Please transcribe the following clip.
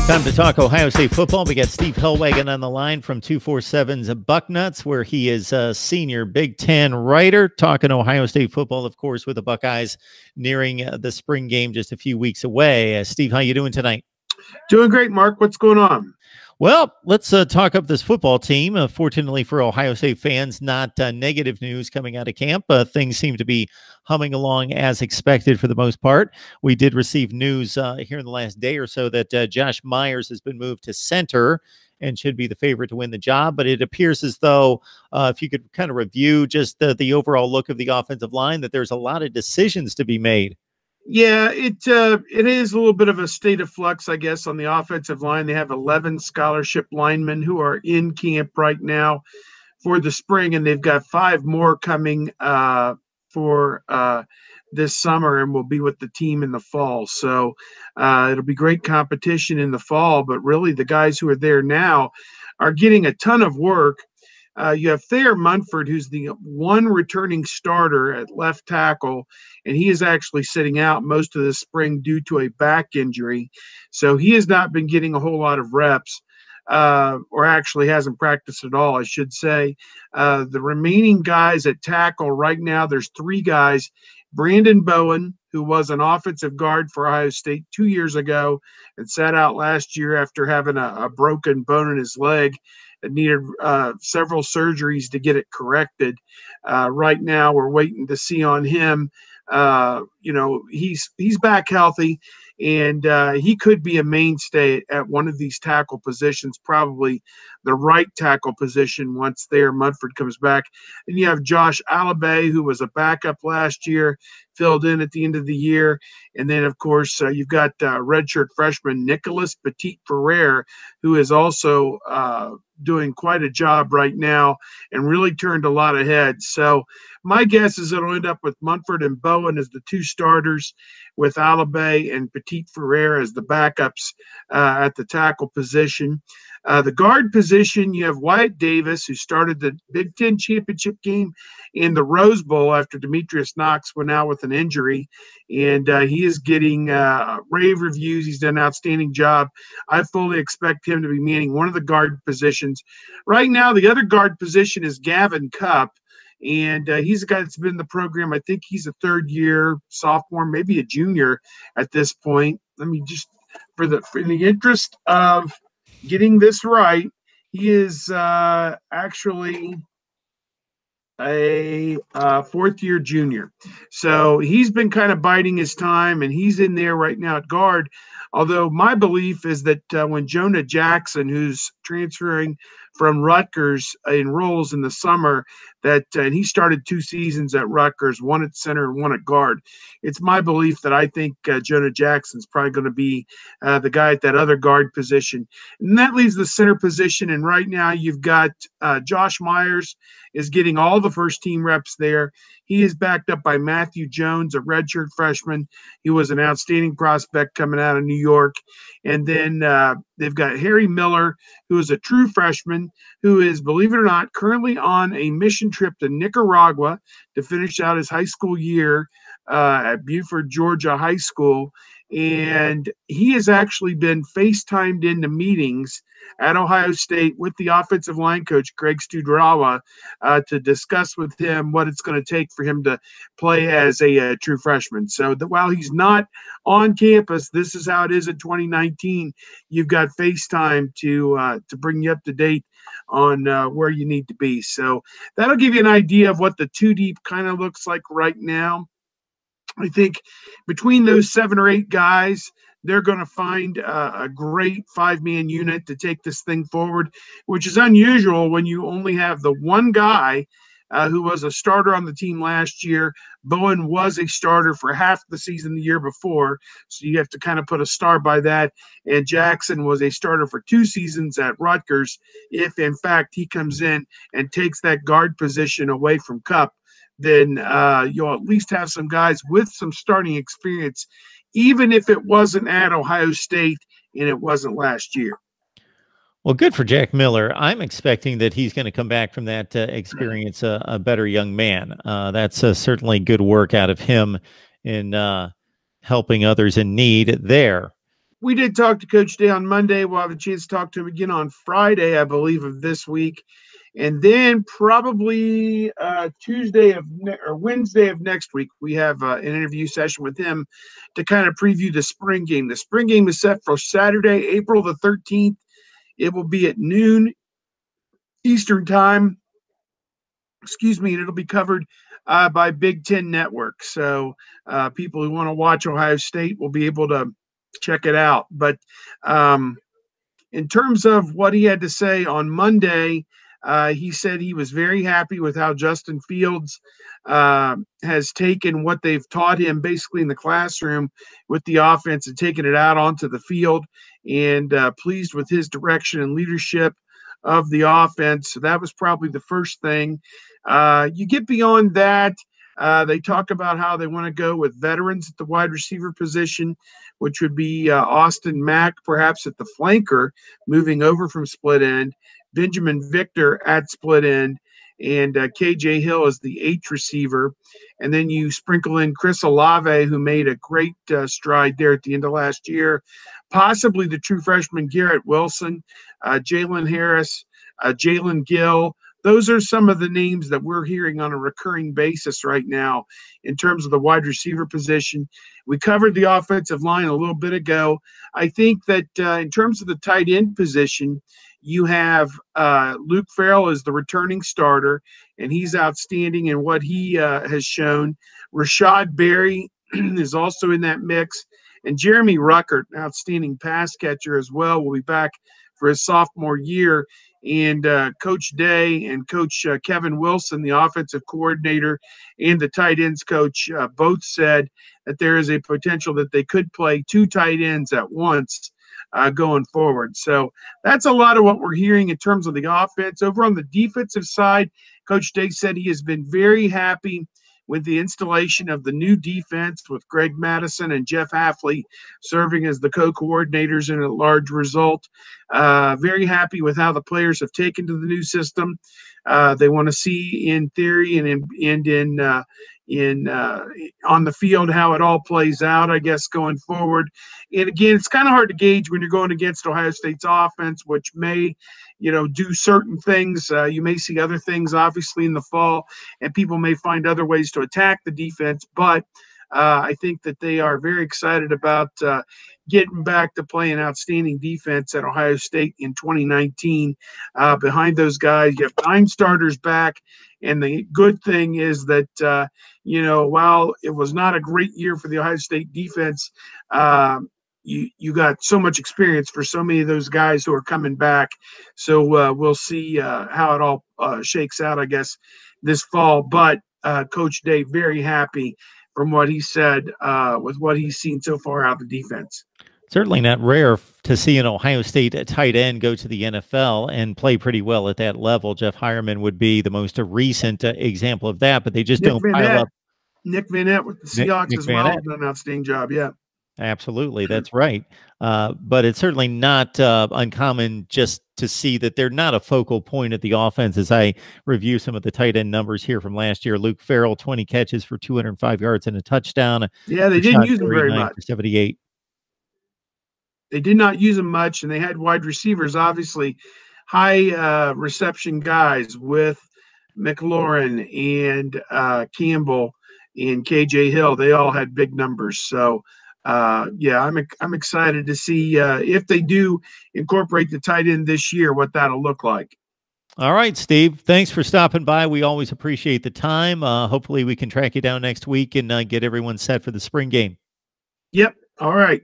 Time to talk Ohio State football. We got Steve Hellwagon on the line from 247's Bucknuts, where he is a senior Big Ten writer, talking Ohio State football, of course, with the Buckeyes nearing the spring game just a few weeks away. Steve, how you doing tonight? Doing great, Mark. What's going on? Well, let's talk up this football team. Fortunately for Ohio State fans, not negative news coming out of camp. Things seem to be humming along as expected for the most part. We did receive news here in the last day or so that Josh Myers has been moved to center and should be the favorite to win the job. But it appears as though, if you could kind of review just the overall look of the offensive line, that there's a lot of decisions to be made. Yeah, it is a little bit of a state of flux, I guess, on the offensive line. They have 11 scholarship linemen who are in camp right now for the spring, and they've got 5 more coming for this summer and will be with the team in the fall. So it'll be great competition in the fall, but really the guys who are there now are getting a ton of work. You have Thayer Munford, who's the one returning starter at left tackle, and he is actually sitting out most of the spring due to a back injury. So he has not been getting a whole lot of reps, or actually hasn't practiced at all, I should say. The remaining guys at tackle right now, there's 3 guys. Brandon Bowen, who was an offensive guard for Ohio State 2 years ago and sat out last year after having a broken bone in his leg. It needed several surgeries to get it corrected. Right now, we're waiting to see on him. He's back healthy, and he could be a mainstay at one of these tackle positions, probably the right tackle position once Thayer Munford comes back. And you have Josh Alabay, who was a backup last year, filled in at the end of the year. And then, of course, you've got redshirt freshman Nicholas Petit-Ferrer, who is also doing quite a job right now and really turned a lot of heads. So my guess is it'll end up with Munford and Bowen as the 2 starters, with Alabay and Petit-Ferrer as the backups at the tackle position. The guard position, you have Wyatt Davis, who started the Big Ten championship game in the Rose Bowl after Demetrius Knox went out with an injury, and he is getting rave reviews. He's done an outstanding job. I fully expect him to be manning one of the guard positions. Right now, the other guard position is Gavin Cupp, and he's a guy that's been in the program. I think he's a third-year sophomore, maybe a junior at this point. Let me just, for the interest of getting this right, he is actually a 4th-year junior. So he's been kind of biding his time, and he's in there right now at guard. Although my belief is that when Jonah Jackson, who's transferring from Rutgers, enrolls in the summer, and he started 2 seasons at Rutgers, one at center and one at guard. It's my belief that I think Jonah Jackson's probably going to be the guy at that other guard position. And that leaves the center position. And right now you've got Josh Myers is getting all the first-team reps there. He is backed up by Matthew Jones, a redshirt freshman. He was an outstanding prospect coming out of New York. And then they've got Harry Miller, who is a true freshman, who is, believe it or not, currently on a mission trip to Nicaragua to finish out his high school year at Buford, Georgia High School. And he has actually been FaceTimed into meetings at Ohio State with the offensive line coach, Greg Studrawa, to discuss with him what it's going to take for him to play as a true freshman. So while he's not on campus, this is how it is in 2019. You've got FaceTime to bring you up to date on where you need to be. So that'll give you an idea of what the 2 deep kind of looks like right now. I think between those 7 or 8 guys, they're going to find a great 5-man unit to take this thing forward, which is unusual when you only have the one guy who was a starter on the team last year. Bowen was a starter for half the season the year before, so you have to kind of put a star by that. And Jackson was a starter for 2 seasons at Rutgers. If, in fact, he comes in and takes that guard position away from Cupp, then you'll at least have some guys with some starting experience, even if it wasn't at Ohio State and it wasn't last year. Well, good for Jack Miller. I'm expecting that he's going to come back from that experience a better young man. That's certainly good work out of him in helping others in need there. We did talk to Coach Day on Monday. We'll have a chance to talk to him again on Friday, I believe, of this week. And then probably or Wednesday of next week, we have an interview session with him to kind of preview the spring game. The spring game is set for Saturday, April the 13th. It will be at noon Eastern time. Excuse me, and it'll be covered by Big Ten Network. So people who want to watch Ohio State will be able to check it out. But in terms of what he had to say on Monday, he said he was very happy with how Justin Fields has taken what they've taught him basically in the classroom with the offense and taken it out onto the field, and pleased with his direction and leadership of the offense. So that was probably the first thing. You get beyond that, they talk about how they want to go with veterans at the wide receiver position, which would be Austin Mack, perhaps at the flanker, moving over from split end, Benjamin Victor at split end, and KJ Hill as the H receiver. And then you sprinkle in Chris Olave, who made a great stride there at the end of last year, possibly the true freshman Garrett Wilson, Jalen Harris, Jalen Gill. Those are some of the names that we're hearing on a recurring basis right now in terms of the wide receiver position. We covered the offensive line a little bit ago. I think that in terms of the tight end position, you have Luke Farrell as the returning starter, and he's outstanding in what he has shown. Rashad Berry is also in that mix, and Jeremy Ruckert, an outstanding pass catcher as well, will be back for his sophomore year. And Coach Day and Coach Kevin Wilson, the offensive coordinator, and the tight ends coach both said that there is a potential that they could play two tight ends at once going forward. So that's a lot of what we're hearing in terms of the offense. Over on the defensive side, Coach Day said he has been very happy with the installation of the new defense with Greg Madison and Jeff Hafley serving as the co-coordinators in a large result. Very happy with how the players have taken to the new system. They want to see in theory and in on the field how it all plays out, I guess, going forward. And again, it's kind of hard to gauge when you're going against Ohio State's offense, which may do certain things. You may see other things, obviously, in the fall, and people may find other ways to attack the defense. But I think that they are very excited about getting back to playing outstanding defense at Ohio State in 2019. Behind those guys, you have 9 starters back. And the good thing is that, while it was not a great year for the Ohio State defense, you got so much experience for so many of those guys who are coming back. So we'll see how it all shakes out, I guess, this fall. But Coach Day very happy from what he said with what he's seen so far out of the defense. Certainly not rare to see an Ohio State tight end go to the NFL and play pretty well at that level. Jeff Hireman would be the most recent example of that, but they just don't pile up. Nick Vanette with the Seahawks as well has done an outstanding job. Yeah. Absolutely. That's right. But it's certainly not uncommon just to see that they're not a focal point at the offense. As I review some of the tight end numbers here from last year, Luke Farrell, 20 catches for 205 yards and a touchdown. Yeah, they didn't use him very much. For 78. They did not use him much, and they had wide receivers, obviously, high reception guys with McLaurin and Campbell and KJ Hill. They all had big numbers. So, yeah, I'm excited to see if they do incorporate the tight end this year, what that'll look like. All right, Steve. Thanks for stopping by. We always appreciate the time. Hopefully we can track you down next week and get everyone set for the spring game. Yep. All right.